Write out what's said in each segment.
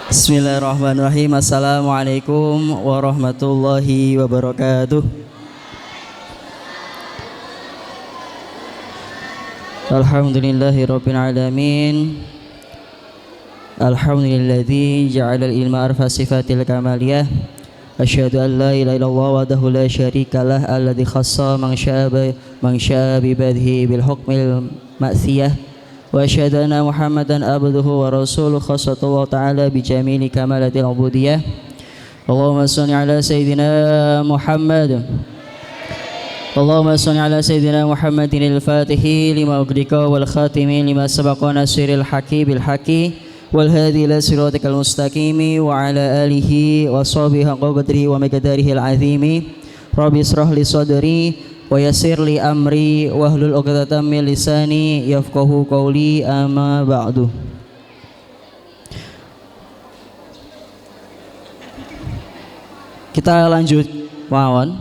Bismillahirrahmanirrahim. Assalamualaikum warahmatullahi wabarakatuh. Alhamdulillahirabbil alamin. Alhamdulilladzi ja'ala al-ilma arfa sifatil kamaliyah. Asyhadu an la ilaha illallah wahdahu la syarikalah alladzi khassa man syaa'a bi badhi bil hukmil ma'siyah. Wa asyhadu anna Muhammadan abduhu wa rasuluhu khassatullah ta'ala bi jamili kamalatil ubudiyah. Allahumma shalli ala sayyidina Muhammad. Allahumma shalli ala sayyidina Muhammadin al-Fatihi lima ughliqa wal khatimi lima sabaqa nasiril haqqi bil haqqi wal hadi ila siratikal mustaqimi wa ala alihi wa sahbihi haqqa qadrihi wa miqdarihi al-azimi. Rabbi israh li sadri wa yassir li amri wahlul 'uqdatam min lisani yafqahu qawli, amma ba'du. Kita lanjut mawon.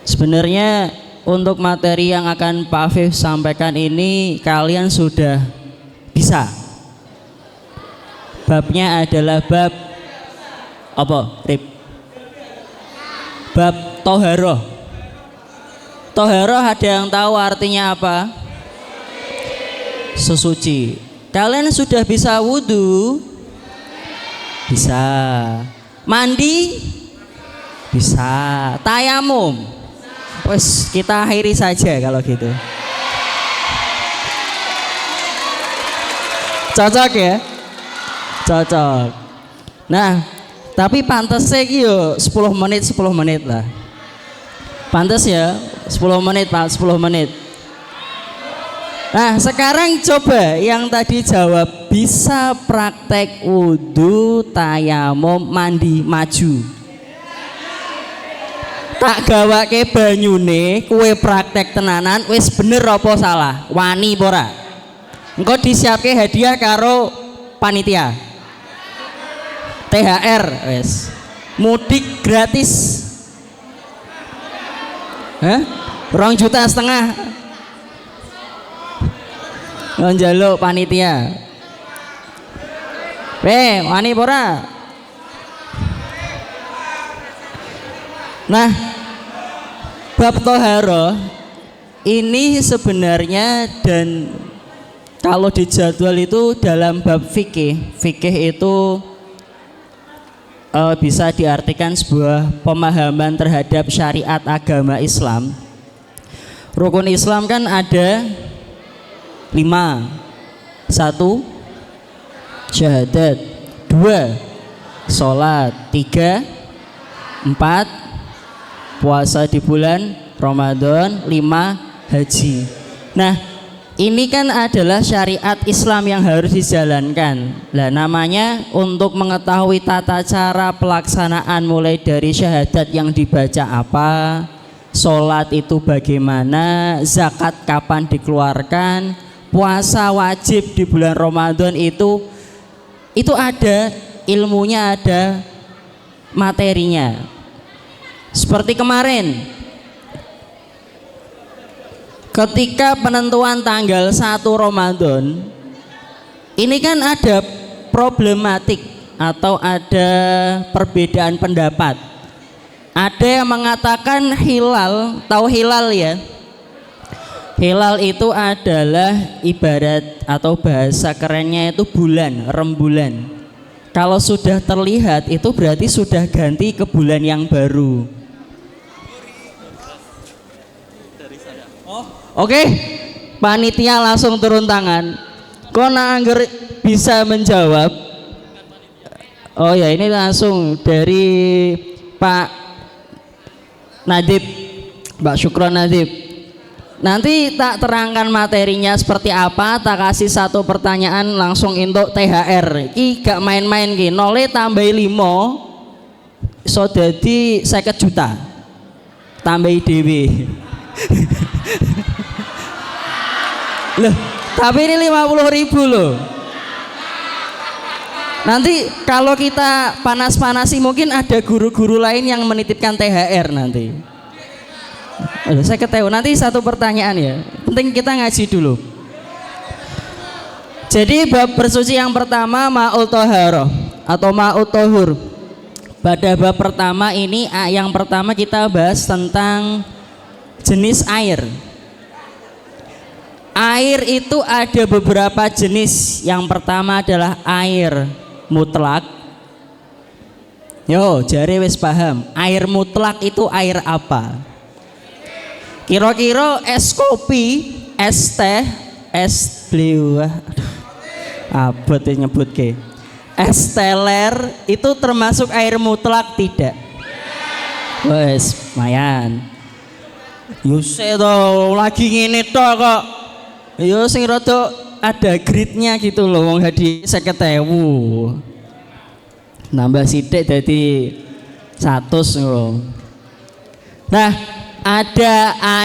Sebenarnya untuk materi yang akan Pak Afif sampaikan ini kalian sudah bisa. Babnya adalah bab apa? Rib. Bab toharoh. Toharoh ada yang tahu artinya apa? Sesuci. Kalian sudah bisa wudhu? Bisa. Mandi? Bisa. Tayamum? Wes kita akhiri saja kalau gitu. Cocok ya? Cocok. Nah, tapi pantasnya yo 10 menit lah. Pantas ya 10 menit Pak, 10 menit. Nah, sekarang coba yang tadi jawab bisa praktek wudhu, tayamum, mandi, maju. Tak gawake banyune kue praktek tenanan wis bener apa salah? Wani pora? Engko disiapke hadiah karo panitia. THR wis. Mudik gratis. Hah? 2,5 juta. Njaluk panitia. Wani pora? Nah, bab toharoh ini sebenarnya dan kalau di jadwal itu dalam bab fikih. Fikih itu bisa diartikan sebuah pemahaman terhadap syariat agama Islam. Rukun Islam kan ada 5. 1 syahadat, 2 sholat, 3 4 puasa di bulan Ramadan, 5 haji. Nah, ini kan adalah syariat Islam yang harus dijalankan. Lah namanya untuk mengetahui tata cara pelaksanaan mulai dari syahadat yang dibaca apa, sholat itu bagaimana, zakat kapan dikeluarkan, puasa wajib di bulan Ramadan itu ada ilmunya, ada materinya. Seperti kemarin ketika penentuan tanggal 1 Ramadan ini kan ada problematik atau ada perbedaan pendapat. Ada yang mengatakan hilal, tahu hilal ya? Hilal itu adalah ibarat atau bahasa kerennya itu bulan, rembulan. Kalau sudah terlihat itu berarti sudah ganti ke bulan yang baru. Oke, panitia langsung turun tangan. Kona angger bisa menjawab. Oh ya, ini langsung dari Pak Nadib, Mbak Syukron Nadib. Nanti tak terangkan materinya seperti apa, tak kasih 1 pertanyaan langsung untuk THR. Ki gak main-main ki, nole tambahi 5 so dadi 50 juta. Tambahi dewe. Loh, tapi ini 50.000 loh. Nanti kalau kita panas-panasi mungkin ada guru-guru lain yang menitipkan THR nanti. Saya ketahui nanti 1 pertanyaan ya. Penting kita ngaji dulu. Jadi bab bersuci yang pertama ma'ul toharoh atau ma'ul tohur. Pada bab pertama ini yang pertama kita bahas tentang jenis air. Air itu ada beberapa jenis. Yang pertama adalah air mutlak. Yo, jare wis paham. Air mutlak itu air apa? Kira-kira es kopi, es teh, es bliwah. Abot nyebut ke. Es teler itu termasuk air mutlak tidak? Wes, lumayan. Yuse toh lagi ngene toh kok. Yo sing rada ada gridnya gitu loh, wong hadiah 50.000. Nambah sithik dadi 100 ngono. Nah, ada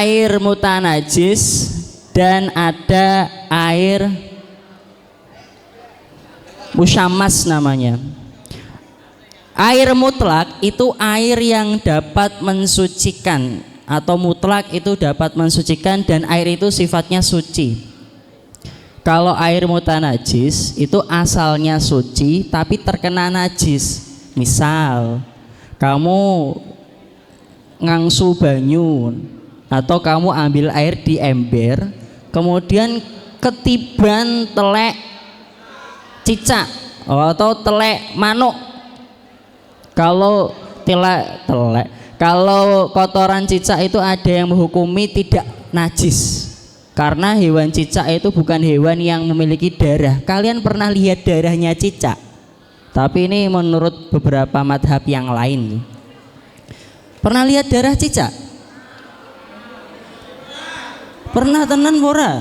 air mutanajis dan ada air musyammas namanya. Air mutlak itu air yang dapat mensucikan, atau mutlak itu dapat mensucikan dan air itu sifatnya suci. Kalau air mutanajis itu asalnya suci tapi terkena najis. Misal kamu ngangsu banyu atau kamu ambil air di ember, kemudian ketiban telek cicak atau telek manuk. Kalau kalau kotoran cicak itu ada yang menghukumi tidak najis, karena hewan cicak itu bukan hewan yang memiliki darah. Kalian pernah lihat darahnya cicak? Tapi ini menurut beberapa madhab yang lain. Pernah lihat darah cicak? Pernah tenan ora?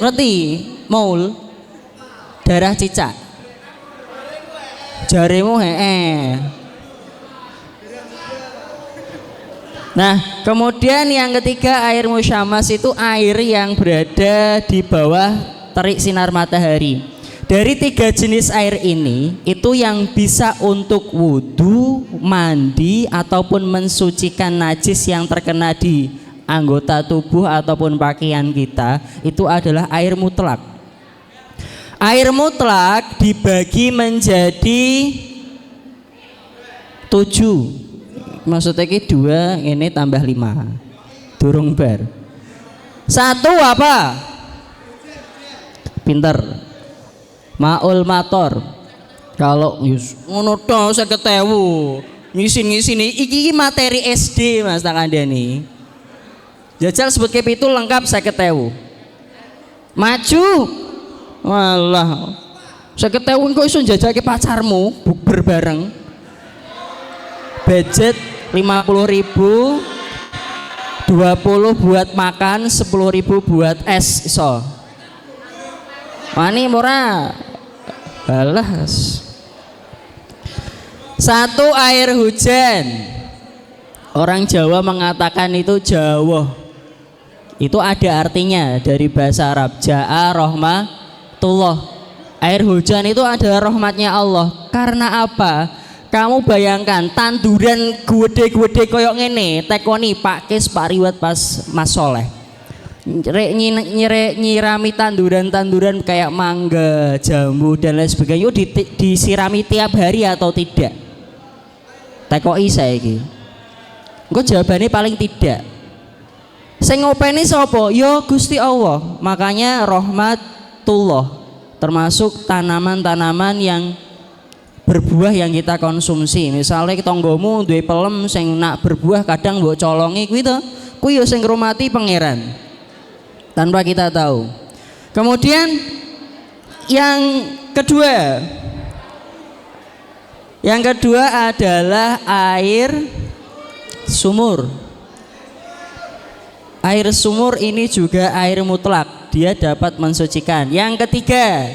Ngerti maul darah cicak? Jaremu Nah, kemudian yang ketiga air musyammas itu air yang berada di bawah terik sinar matahari. Dari 3 jenis air ini, itu yang bisa untuk wudhu, mandi, ataupun mensucikan najis yang terkena di anggota tubuh ataupun pakaian kita, itu adalah air mutlak. Air mutlak dibagi menjadi 7. Maksudnya ki 2, ini tambah 5. Durung bar. 1 apa? Pinter. Maul mator. Kalau ngono tok 50.000. Ngisin-ngisini iki materi SD Mas tak kandhani. Jajal sebut kepitu lengkap 50.000. Maju. Walah. 50.000 kok iso njajake pacarmu bukber bareng. Budget 50.000, 20 buat makan, 10.000 buat es iso. Wani murah. Balas. 1 air hujan. Orang Jawa mengatakan itu Jawa. Itu ada artinya dari bahasa Arab. Ja'a rahmatullah. Air hujan itu adalah rahmatnya Allah. Karena apa? Kamu bayangkan tanduran gede-gede koyok ngene, tekoni Pak Kis, Pak Riwat, pas Mas Soleh. Nyirami tanduran-tanduran kayak mangga, jambu dan lain sebagainya disirami tiap hari atau tidak? Tekoi saya iki. Engko jawabannya paling tidak. Sing ngopeni sapa? Ya Gusti Allah. Makanya rahmatullah termasuk tanaman-tanaman yang berbuah yang kita konsumsi. Misalnya tonggomu duwe pelem sing nak berbuah kadang mbok colongi kuwi to. Kuwi ya sing ngrumati pangeran. Tanpa kita tahu. Kemudian yang kedua adalah air sumur. Air sumur ini juga air mutlak, dia dapat mensucikan. Yang ketiga,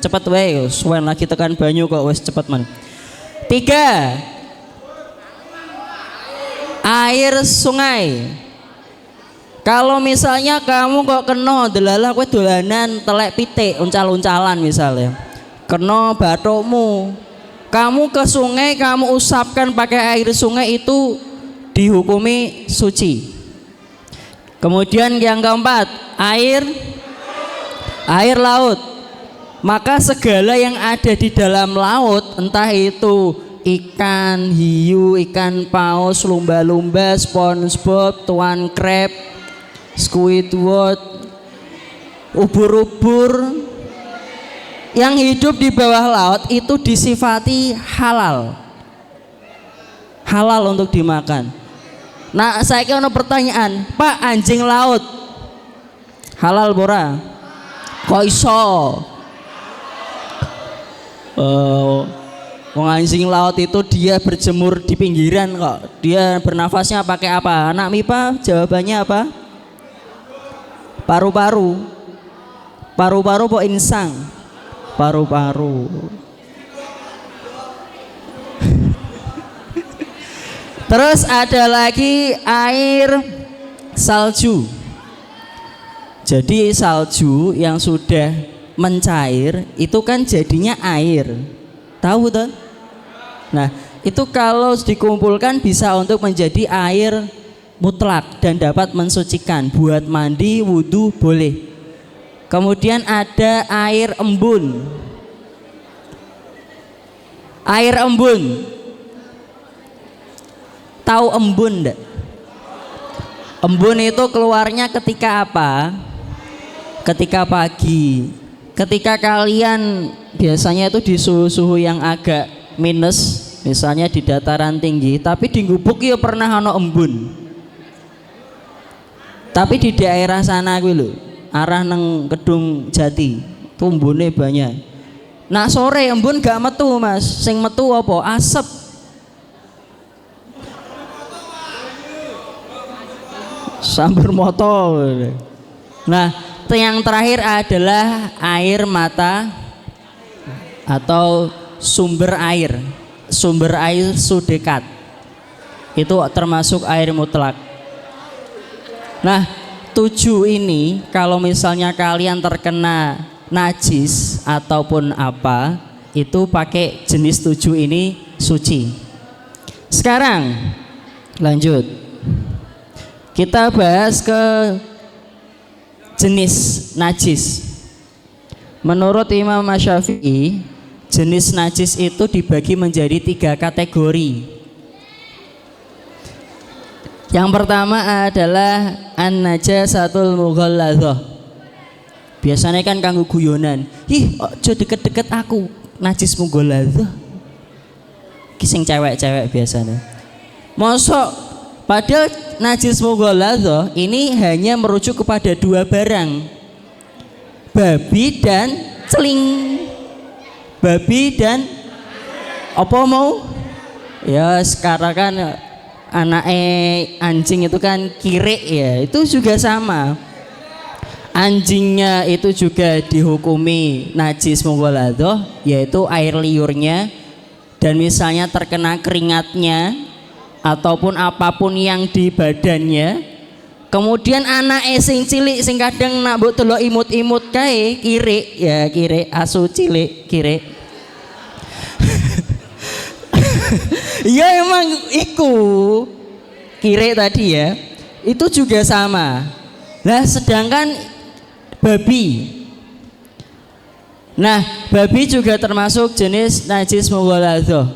cepat wae, suwen lagi tekan banyu kok wes cepat man. 3, air sungai. Kalau misalnya kamu kok kena delalah kowe dolanan telek pitik uncal-uncalan misalnya, kena bathukmu, kamu ke sungai kamu usapkan pakai air sungai itu dihukumi suci. Kemudian yang keempat, air laut. Maka segala yang ada di dalam laut, entah itu ikan hiu, ikan paus, lumba-lumba, SpongeBob, tuan crab, Squidward, ubur-ubur yang hidup di bawah laut itu disifati halal untuk dimakan. Nah, saya kira pertanyaan, Pak, anjing laut halal bora? Kok iso? Anjing laut itu dia berjemur di pinggiran kok. Dia bernafasnya pakai apa? Anak MIPA jawabannya apa? Paru-paru. Paru-paru kok insang? Paru-paru. Terus ada lagi air salju. Jadi salju yang sudah mencair itu kan jadinya air. Tahu tuh? Nah, itu kalau dikumpulkan bisa untuk menjadi air mutlak dan dapat mensucikan. Buat mandi, wudhu boleh. Kemudian ada air embun. Air embun. Tahu embun enggak? Embun itu keluarnya ketika apa? Ketika pagi. Ketika kalian biasanya itu di suhu-suhu yang agak minus, misalnya di dataran tinggi, tapi di gubuk ya pernah ono embun. Tapi di daerah sana gue lho, arah nang Kedung Jati, embune banyak. Nah sore embun gak metu mas, sing metu apa? Asap. Sambar motor. Nah, yang terakhir adalah air mata atau sumber air sudekat. Itu termasuk air mutlak. Nah, 7 ini kalau misalnya kalian terkena najis ataupun apa, itu pakai jenis 7 ini suci. Sekarang lanjut. Kita bahas ke jenis najis. Menurut Imam Syafi'i, jenis najis itu dibagi menjadi 3 kategori. Yang pertama adalah an-najasatul mughalladzah. Biasanya kan kanggo guyonan. Ih, ojo deket-deket aku, najis mughalladzah. Ki sing cewek-cewek biasanya. Mosok padahal najis mughalladzah ini hanya merujuk kepada 2 barang. Babi dan celing. Babi dan apa mau? Ya sekarang kan anaknya anjing itu kan kirik ya, itu juga sama. Anjingnya itu juga dihukumi najis mughalladzah, yaitu air liurnya, dan misalnya terkena keringatnya ataupun apapun yang di badannya. Kemudian anak sing cilik sing kadang nak mbok delok imut-imut kae kirik ya, kirik asu cilik kirik. Ya emang iku kirik tadi ya, itu juga sama. Nah sedangkan babi, nah babi juga termasuk jenis najis mughalladzah.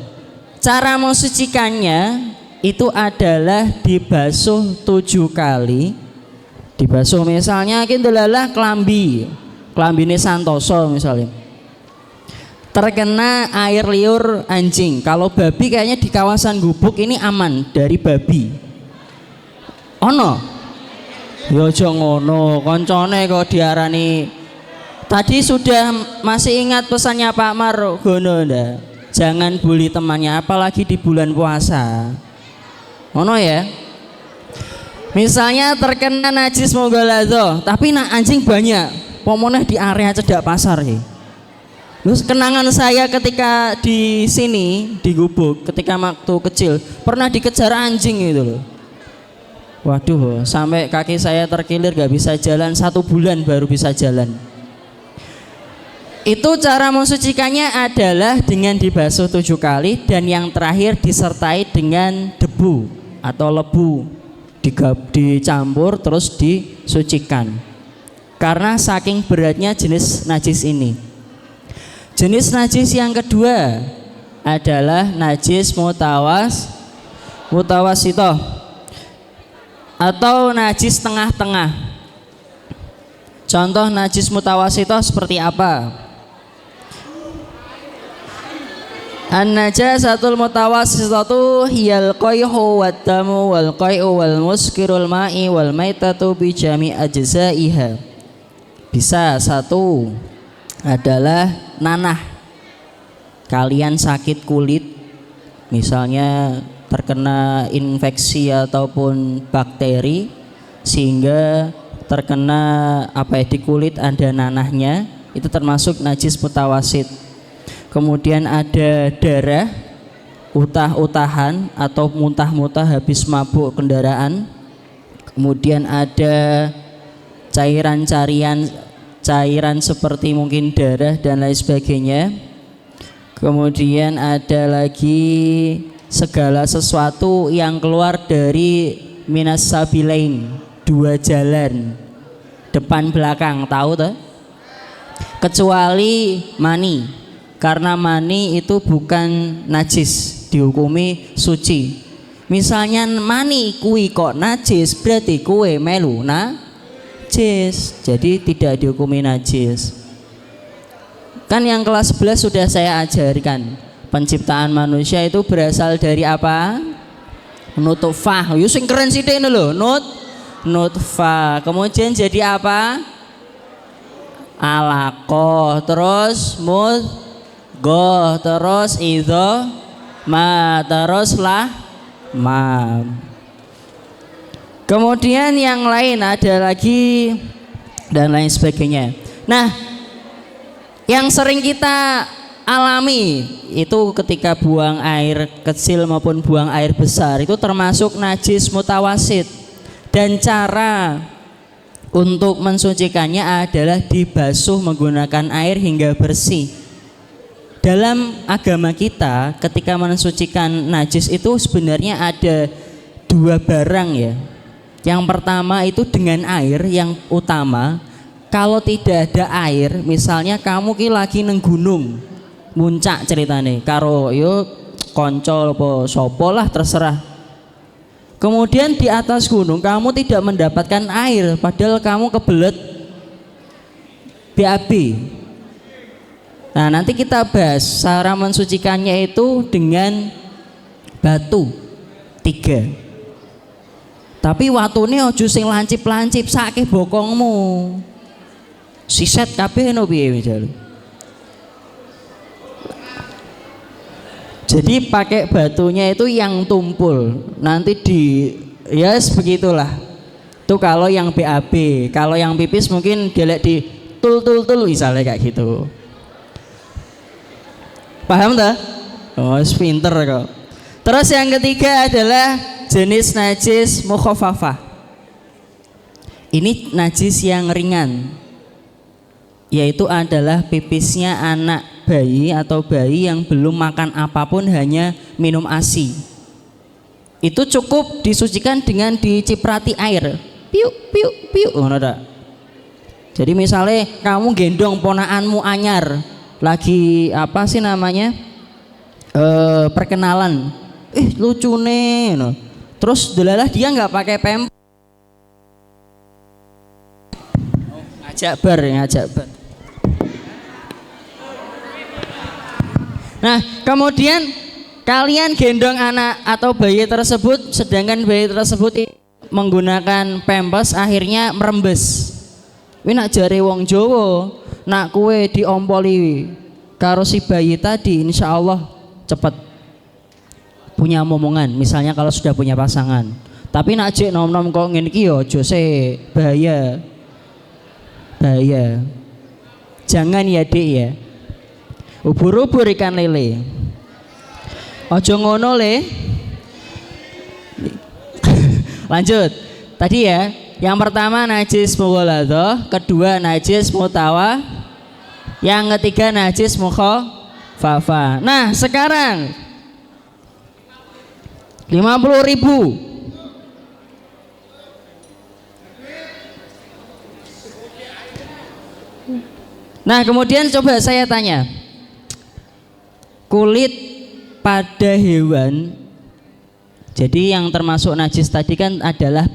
Cara mensucikannya itu adalah dibasuh 7 kali. Dibasuh misalnya kita delalah kelambine Santoso misalnya, terkena air liur anjing. Kalau babi kayaknya di kawasan gubuk ini aman dari babi. Ono yo aja ngono, koncone kok diarani. Tadi sudah masih ingat pesannya Pak Margono ndak? Jangan bully temannya, apalagi di bulan puasa. Ono ya. Misalnya terkena najis mughalladzah, tapi nak anjing banyak, pomone di area cedak pasar ya. Terus kenangan saya ketika di sini di gubuk, ketika waktu kecil pernah dikejar anjing itu loh. Waduh, sampai kaki saya terkilir gak bisa jalan, 1 bulan baru bisa jalan. Itu cara mensucikannya adalah dengan dibasuh 7 kali dan yang terakhir disertai dengan debu atau lebu dicampur terus disucikan. Karena saking beratnya jenis najis ini. Jenis najis yang kedua adalah najis mutawasitoh atau najis tengah-tengah. Contoh najis mutawasitoh seperti apa? An-najasatul mutawassitatu hiyal qayhu wad damu wal qay'u wal muskirul ma'i wal maitatu bi jami' ajzaiha. Bisa satu adalah nanah. Kalian sakit kulit, misalnya terkena infeksi ataupun bakteri sehingga terkena di kulit ada nanahnya, itu termasuk najis mutawassit. Kemudian ada darah, utah-utahan atau muntah-muntah habis mabuk kendaraan. Kemudian ada cairan seperti mungkin darah dan lain sebagainya. Kemudian ada lagi segala sesuatu yang keluar dari minas sabilain, dua jalan, depan belakang, tahu tuh? Kecuali mani. Karena mani itu bukan najis, dihukumi suci. Misalnya mani kui kok najis, berarti kue melu najis, jadi tidak dihukumi najis. Kan yang kelas 11 sudah saya ajarkan, penciptaan manusia itu berasal dari apa? Nutfah. Yo sing keren sithik lho, nutfah. Kemudian jadi apa? Alaqah, terus goh, terus terus kemudian yang lain ada lagi dan lain sebagainya. Nah, yang sering kita alami itu ketika buang air kecil maupun buang air besar itu termasuk najis mutawassit, dan cara untuk mensucikannya adalah dibasuh menggunakan air hingga bersih. Dalam agama kita ketika mensucikan najis itu sebenarnya ada dua barang ya. Yang pertama itu dengan air yang utama. Kalau tidak ada air, misalnya kamu lagi neng gunung, muncak ceritane karo yo konco apa sopo lah terserah. Kemudian di atas gunung kamu tidak mendapatkan air, padahal kamu kebelet BAB. Nah, nanti kita bahas cara mensucikannya itu dengan batu 3. Tapi watune ojo sing lancip-lancip sakeh bokongmu. Siset kabeh no piye misal. Jadi pakai batunya itu yang tumpul. Nanti begitulah. Itu kalau yang BAB, kalau yang pipis mungkin dilek di tul misalnya kayak gitu. Paham tak? Oh, pinter kok. Terus yang ketiga adalah jenis najis mukhaffafah. Ini najis yang ringan, yaitu adalah pipisnya anak bayi atau bayi yang belum makan apapun, hanya minum ASI. Itu cukup disucikan dengan diciprati air. Piuk. Jadi misalnya kamu gendong ponakanmu anyar, lagi perkenalan, lucu nih, terus delalah dia nggak pakai ngajak bar. Nah, kemudian kalian gendong anak atau bayi tersebut, sedangkan bayi tersebut menggunakan pampers, akhirnya merembes. Ini nak jare wong Jawa, nak kue diompoli karo si bayi tadi, insya Allah cepat punya momongan. Misalnya kalau sudah punya pasangan. Tapi nak jek nom-nom kok ngene iki yo aja se, bahaya. Jangan ya Dik ya. Ubur-ubur ikan lele. Ojo ngono le. Lanjut. Tadi ya, yang pertama najis mughaladhah, kedua najis mutawa, yang ketiga najis mukhaffafah. Nah, sekarang 50.000. Nah, kemudian coba saya tanya, kulit pada hewan, jadi yang termasuk najis tadi kan adalah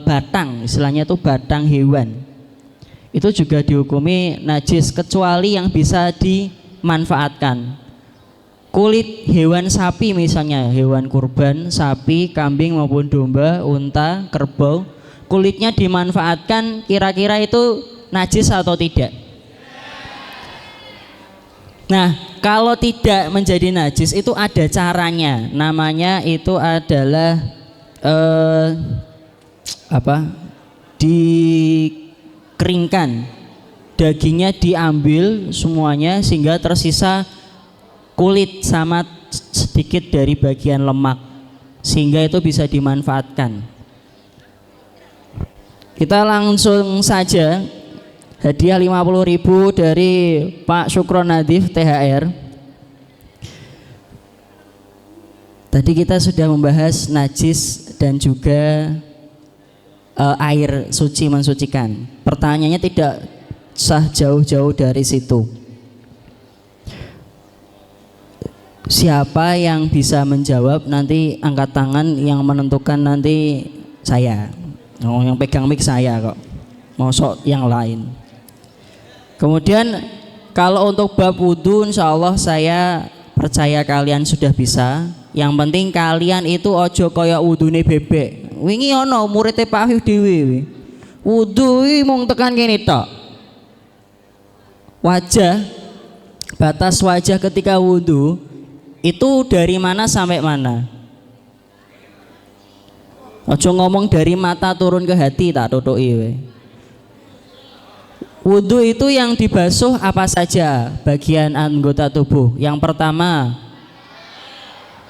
batang, istilahnya itu batang hewan, itu juga dihukumi najis kecuali yang bisa dimanfaatkan. Kulit hewan sapi misalnya, hewan kurban, sapi, kambing maupun domba, unta, kerbau, kulitnya dimanfaatkan, kira-kira itu najis atau tidak? Nah, kalau tidak menjadi najis itu ada caranya. Namanya itu adalah dikeringkan. Dagingnya diambil semuanya sehingga tersisa kulit sama sedikit dari bagian lemak, sehingga itu bisa dimanfaatkan. Kita langsung saja hadiah 50.000 dari Pak Syukron Nadif THR. Tadi kita sudah membahas najis dan juga air suci mensucikan. Pertanyaannya tidak sah jauh-jauh dari situ. Siapa yang bisa menjawab, nanti angkat tangan, yang menentukan nanti saya. Oh, yang pegang mic saya kok. Mosok yang lain. Kemudian kalau untuk bab wudhu, insya Allah saya percaya kalian sudah bisa. Yang penting kalian itu ojo kaya wudune bebek. Wingi ono muridnya Pak Afif dhewe. Wudhu iki mung tekan kene tok. Wajah, batas wajah ketika wudhu itu dari mana sampai mana? Ojo ngomong dari mata turun ke hati, tak tutuki we. Wudhu itu yang dibasuh apa saja bagian anggota tubuh? Yang pertama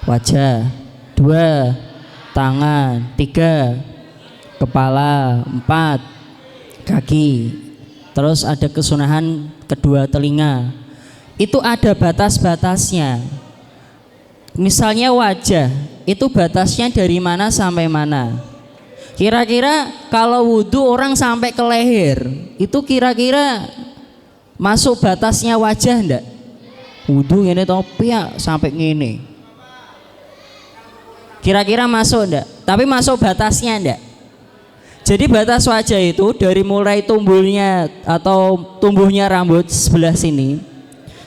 wajah, 2 tangan, 3 kepala, 4 kaki. Terus ada kesunahan kedua telinga. Itu ada batas-batasnya. Misalnya wajah, itu batasnya dari mana sampai mana? Kira-kira kalau wudhu orang sampai ke leher, itu kira-kira masuk batasnya wajah enggak? Wudhu ini topi ya sampai gini. Kira-kira masuk enggak? Tapi masuk batasnya enggak? Jadi batas wajah itu dari mulai tumbuhnya atau tumbuhnya rambut sebelah sini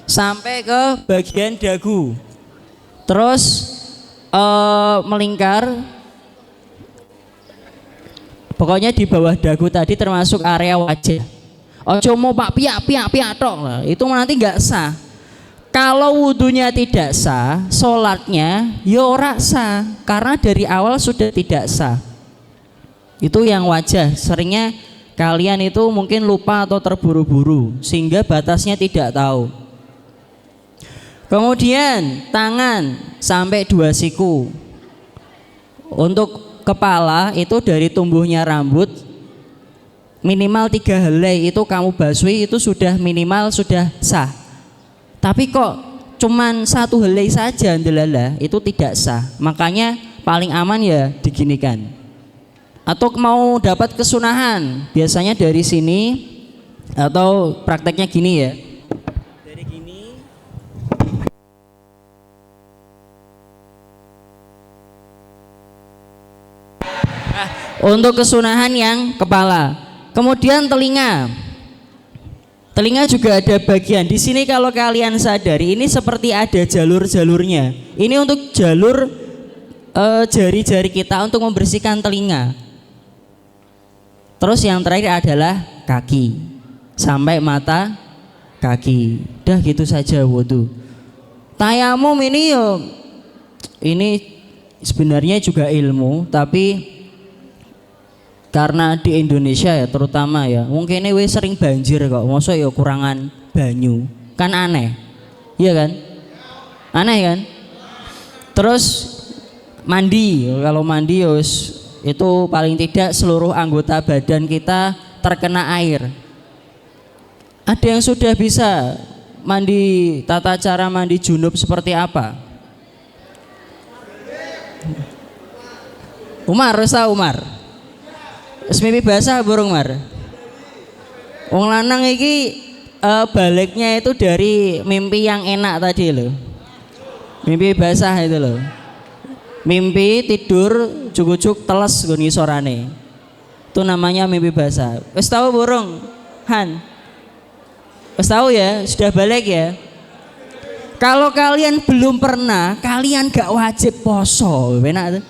sampai ke bagian dagu. Terus melingkar, pokoknya di bawah dagu tadi termasuk area wajah. Ojo mau pak piak tok lah, itu nanti nggak sah. Kalau wudhunya tidak sah, sholatnya ya ora sah, karena dari awal sudah tidak sah. Itu yang wajah. Seringnya kalian itu mungkin lupa atau terburu-buru sehingga batasnya tidak tahu. Kemudian tangan sampai 2 siku. Untuk kepala itu dari tumbuhnya rambut minimal 3 helai itu kamu basuhi, itu sudah minimal sudah sah. Tapi kok cuman 1 helai saja ndelala, itu tidak sah. Makanya paling aman ya diginikan. Atau mau dapat kesunahan, biasanya dari sini atau prakteknya gini ya. Untuk kesunahan yang kepala. Kemudian telinga. Telinga juga ada bagian. Di sini kalau kalian sadari ini seperti ada jalur-jalurnya. Ini untuk jalur jari-jari kita untuk membersihkan telinga. Terus yang terakhir adalah kaki. Sampai mata kaki. Udah gitu saja wudhu. Tayamum ini sebenarnya juga ilmu, tapi karena di Indonesia ya terutama ya, mungkin ini sering banjir kok, masa ya kurangan banyu, kan aneh, iya kan? Aneh kan? Terus mandi, kalau mandi itu paling tidak seluruh anggota badan kita terkena air. Ada yang sudah bisa mandi, tata cara mandi junub seperti apa? Umar, Umar. Semimpi basah burung Mar. Wong lanang iki baliknya itu dari mimpi yang enak tadi loh. Mimpi basah itu loh. Mimpi tidur jujuk-juk teles nggon ngisorane. Itu namanya mimpi basah. Wis tahu burung? Han. Wis tahu ya, sudah balik ya. Kalau kalian belum pernah, kalian gak wajib poso. Enak tuh.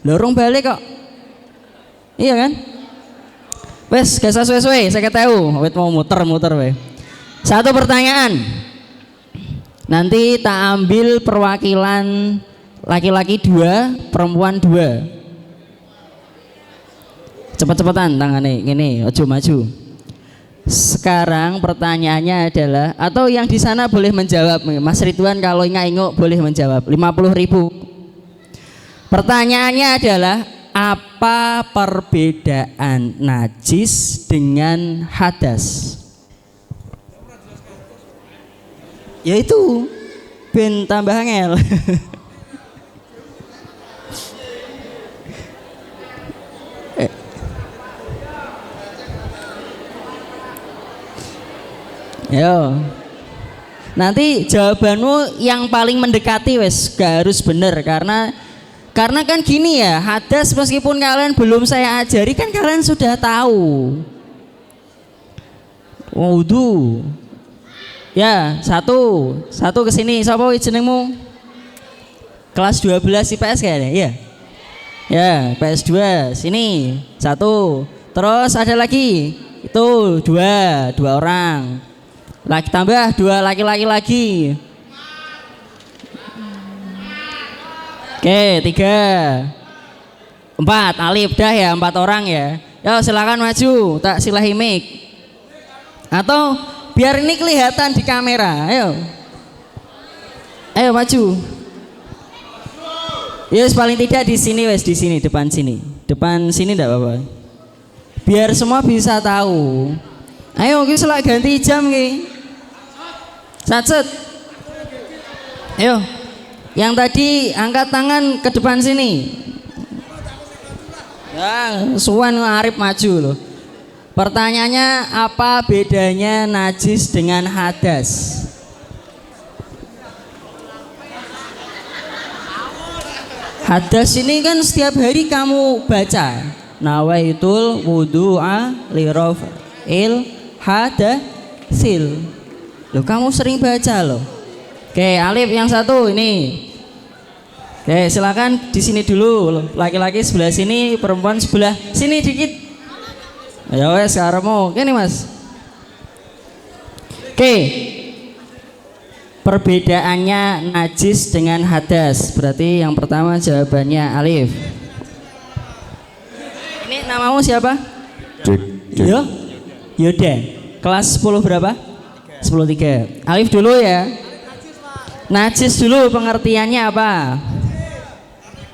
Lorong balik kok. Iya kan? Wes, gak usah suwe-suwe, saya tahu. Wet mau muter-muter we. Satu pertanyaan. Nanti tak ambil perwakilan laki-laki 2, perempuan 2. Cepet-cepetan tangannya, gini, ojo maju. Sekarang pertanyaannya adalah, atau yang di sana boleh menjawab, Mas Ridwan kalau ingok boleh menjawab, 50.000. Pertanyaannya adalah, apa perbedaan najis dengan hadas? Yaitu ben tambah angel. Yo. Nanti jawabanmu yang paling mendekati wes gak harus bener karena kan gini ya, hadas meskipun kalian belum saya ajari kan kalian sudah tahu. Wudu. Ya, satu ke sini. Sapa jenengmu? Kelas 12 IPS kayaknya, iya. Ya, PS2 sini. 1. Terus ada lagi. Itu 2 orang. Lagi tambah 2 laki-laki lagi. Oke, 3 4 Alif dah ya, 4 orang ya. Yo silakan maju, tak silahi mic. Atau biar ini kelihatan di kamera. Ayo maju. Yes, paling tidak di sini wes, di sini depan sini. Depan sini enggak apa-apa. Biar semua bisa tahu. Ayo kita selak ganti jam ki. Sacet. Ayo. Yang tadi angkat tangan ke depan sini. Ya, suwan Arif maju loh. Pertanyaannya, apa bedanya najis dengan hadas? Hadas ini kan setiap hari kamu baca. Nawaitul wudu'a liraf'il hadasil. Loh, kamu sering baca loh. Oke, Alif yang satu ini. Oke, silakan di sini dulu. Laki-laki sebelah sini, perempuan sebelah sini dikit. Ya wes, karemu. Gini Mas. Oke. Perbedaannya najis dengan hadas. Berarti yang pertama jawabannya Alif. Ini namamu siapa? Yo. Yoda. Kelas 10 berapa? 10-3. Alif dulu ya. Najis dulu pengertiannya apa?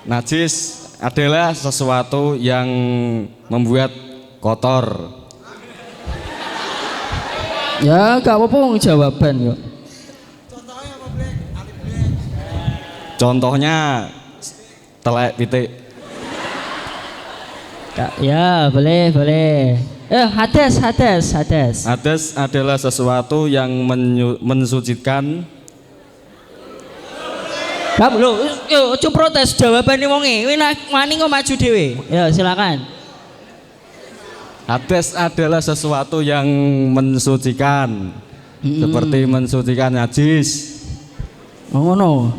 Najis adalah sesuatu yang membuat kotor. Ya, gak apa-apa jawaban kok. Contohnya telek pitik. Ya, boleh. Hadas. Hadas adalah sesuatu yang mensucikan. Kamu lo, ojo protes jawaban ini wonge. Wani kok maju dewe. Ya, silakan. Hadas adalah sesuatu yang mensucikan, seperti mensucikan najis. Oh no.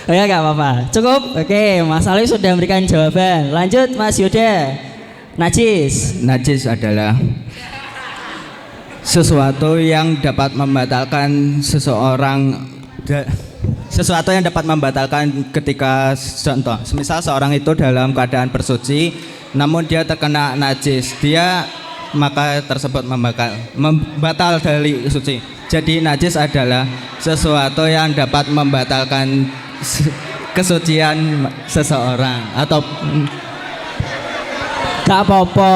Ya gak apa-apa. Cukup. Oke, Mas Ali sudah memberikan jawaban. Lanjut Mas Yoda. Najis adalah sesuatu yang dapat membatalkan sesuatu yang dapat membatalkan ketika contoh semisal seorang itu dalam keadaan bersuci namun dia terkena najis, dia maka tersebut membatal dari suci. Jadi najis adalah sesuatu yang dapat membatalkan kesucian seseorang atau gak apa-apa.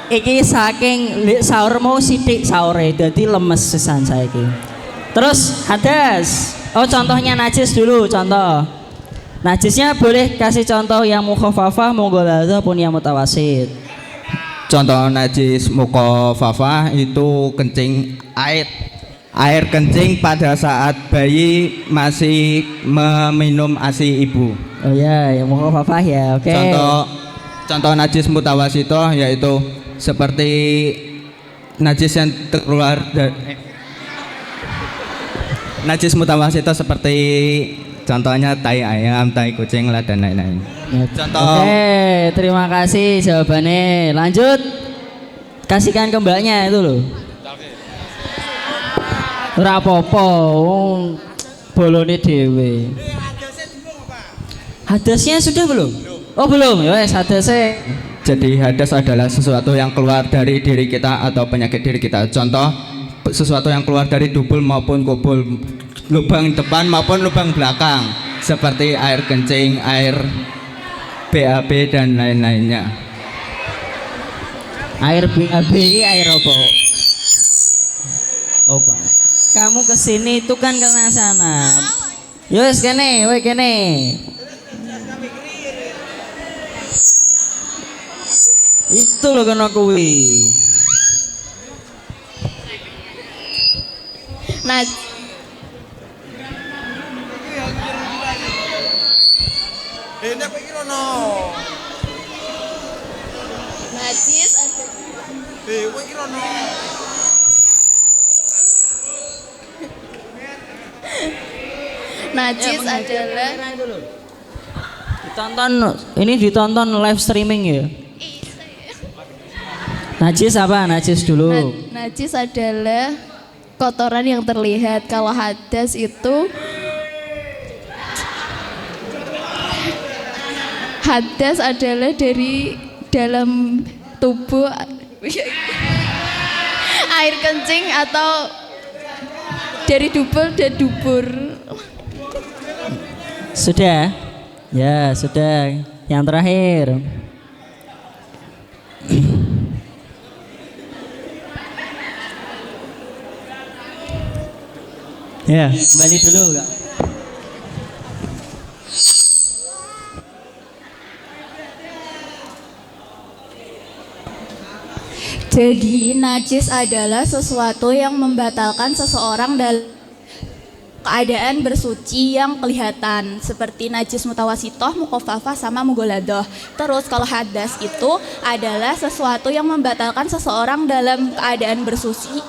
Iki saking sahurmu sithik sahure dadi lemes sesan saiki. Terus hadas. Oh, contohnya najis dulu, contoh. Najisnya boleh kasih contoh yang mukhafafah, mughaladzah pun yang mutawasid. Contoh najis mukhafafah itu kencing air kencing pada saat bayi masih meminum ASI ibu. Oh ya, yang mukhafafah ya. Oke. Contoh najis mutawasitoh yaitu seperti najis yang keluar dari najis mutawasitoh seperti contohnya tai ayam, tai kucing lah dan lain-lain. Contoh. Oke, terima kasih jawabannya. Lanjut, kasihkan ke mbaknya itu loh. Ora apa-apa, wong bolone dhewe. Hadasnya sudah belum? Oh belum, ya wes hadasnya. Jadi hadas adalah sesuatu yang keluar dari diri kita atau penyakit diri kita. Contoh, sesuatu yang keluar dari dubul maupun kubul, lubang depan maupun lubang belakang, seperti air kencing, air BAB dan lain-lainnya. Air BAB, air apa? Oh Pak, kamu kesini itu kan kena sana. Yos kene, woi kene. Itu loh kena kuwi. Nah, najis ada. Najis adalah Ditonton, ini ditonton live streaming ya. Najis apa? Najis dulu. najis adalah kotoran yang terlihat. Kalau hadas itu hadas adalah dari dalam tubuh air kencing atau dari dubur dan dubur. Sudah? Ya, sudah. Yang terakhir. Ya, kembali dulu Kak. Jadi najis adalah sesuatu yang membatalkan seseorang dalam keadaan bersuci yang kelihatan, seperti najis mutawasitoh, mukhafafah sama mughaladah. Terus kalau hadas itu adalah sesuatu yang membatalkan seseorang dalam keadaan bersuci.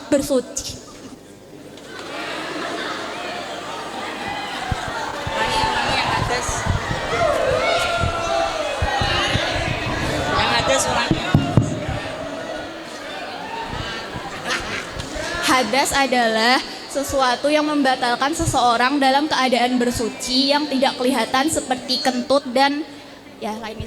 Hadas adalah sesuatu yang membatalkan seseorang dalam keadaan bersuci yang tidak kelihatan, seperti kentut dan ya lainnya.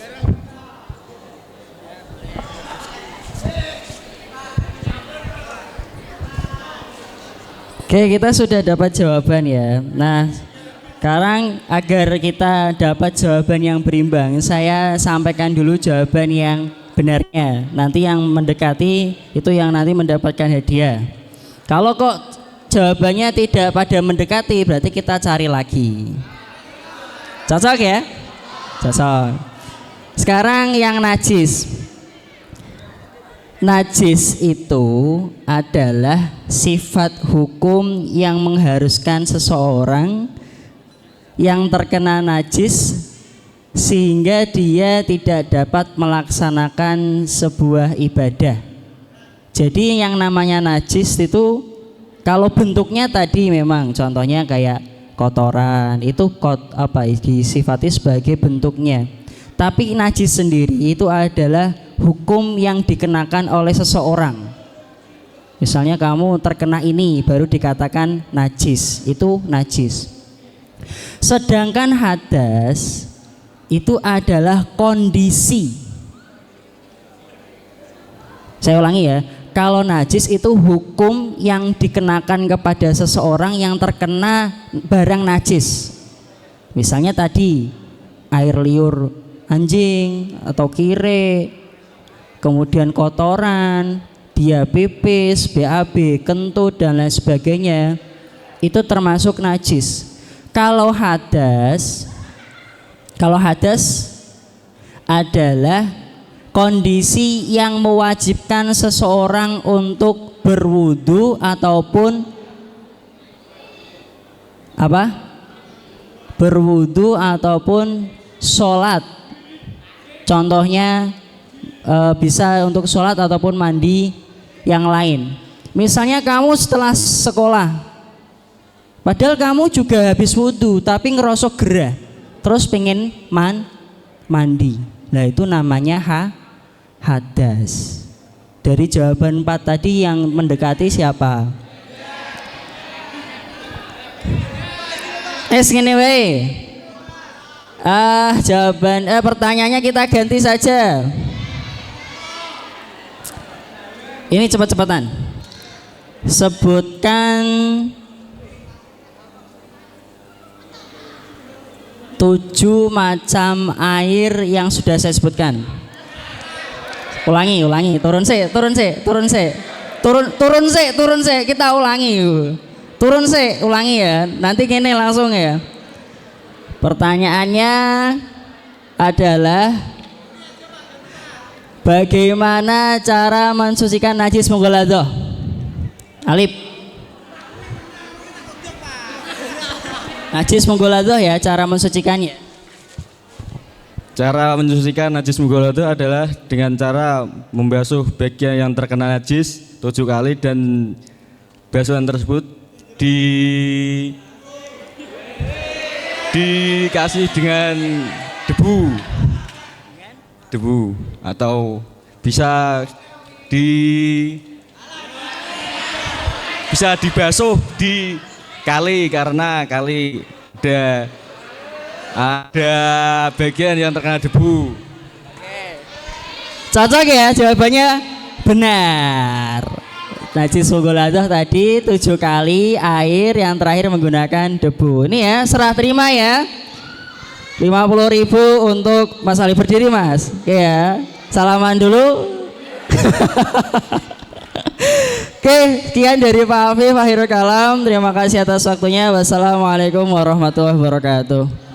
Oke, kita sudah dapat jawaban ya. Nah, sekarang agar kita dapat jawaban yang berimbang, saya sampaikan dulu jawaban yang benarnya. Nanti yang mendekati itu yang nanti mendapatkan hadiah. Kalau kok jawabannya tidak pada mendekati, berarti kita cari lagi. Cocok ya? Cocok. Sekarang yang najis. Najis itu adalah sifat hukum yang mengharuskan seseorang yang terkena najis sehingga dia tidak dapat melaksanakan sebuah ibadah. Jadi yang namanya najis itu kalau bentuknya tadi memang contohnya kayak kotoran itu disifati sebagai bentuknya. Tapi najis sendiri itu adalah hukum yang dikenakan oleh seseorang. Misalnya kamu terkena ini baru dikatakan najis, itu najis. Sedangkan hadas itu adalah kondisi. Saya ulangi ya. Kalau najis itu hukum yang dikenakan kepada seseorang yang terkena barang najis. Misalnya tadi air liur anjing atau kire, kemudian kotoran, dia pipis, BAB, kentut dan lain sebagainya, itu termasuk najis. Kalau hadas adalah kondisi yang mewajibkan seseorang untuk berwudu ataupun apa? Berwudu ataupun sholat. Contohnya bisa untuk sholat ataupun mandi yang lain. Misalnya kamu setelah sekolah, padahal kamu juga habis wudu tapi ngerosok gerah, terus pengen mandi. Nah itu namanya hadas. Dari jawaban 4 tadi yang mendekati siapa? Ngene wae. Jawaban pertanyaannya kita ganti saja. Ini cepat-cepatan. Sebutkan 7 macam air yang sudah saya sebutkan. Ulangi, turun sih. Kita ulangi. Turun sih, ulangi ya. Nanti gini langsung ya. Pertanyaannya adalah bagaimana cara mensucikan najis mughaladah? Alif. Najis mughaladah ya, cara mensucikannya. Cara mensucikan najis mughaladah adalah dengan cara membasuh bagian yang terkena najis 7 kali dan basuhan tersebut dikasih dengan debu atau bisa dibasuh di kali karena kali ada bagian yang terkena debu. Cocok ya, jawabannya benar. Najis mughaladah tadi 7 kali air, yang terakhir menggunakan debu. Ini ya, serah terima ya. 50.000 untuk Mas Ali, berdiri Mas. Oke ya, salaman dulu. Oke, sekian dari Pak Afif, akhirul kalam. Terima kasih atas waktunya. Wassalamualaikum warahmatullahi wabarakatuh.